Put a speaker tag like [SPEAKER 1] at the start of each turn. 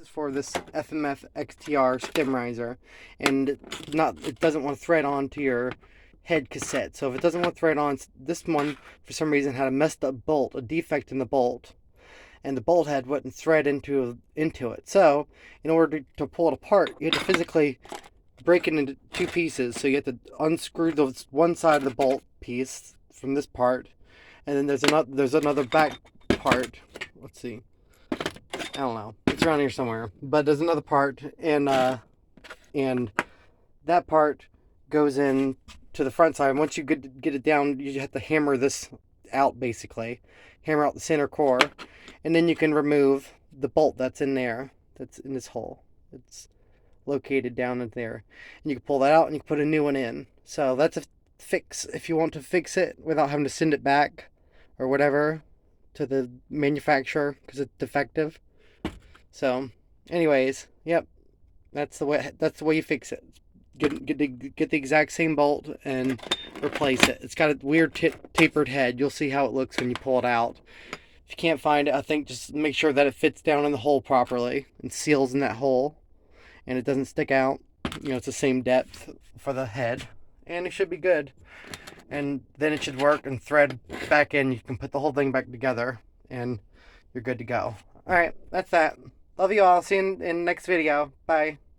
[SPEAKER 1] is for this FMF XTR stem riser, and it doesn't want to thread onto your head cassette. So if it doesn't want to thread on, this one for some reason had a messed up bolt, a defect in the bolt, and the bolt head wouldn't thread into it. So in order to pull it apart, you had to physically break it into two pieces. So you have to unscrew the one side of the bolt piece from this part, and then there's another back part. Let's see, I don't know, it's around here somewhere, but there's another part, and that part goes in to the front side. And once you get it down, you have to hammer this out, basically hammer out the center core, and then you can remove the bolt that's in there, that's in this hole. It's located down in there, and you can pull that out and you can put a new one in. So that's a fix if you want to fix it without having to send it back or whatever to the manufacturer because it's defective. So anyways, yep, that's the way you fix it. Get the exact same bolt and replace it. It's got a weird tapered head. You'll see how it looks when you pull it out. If you can't find it, I think just make sure that it fits down in the hole properly and seals in that hole, and it doesn't stick out. You know, it's the same depth for the head, and it should be good. And then it should work and thread back in. You can put the whole thing back together, and you're good to go. All right, that's that. Love you all. See you in the next video. Bye.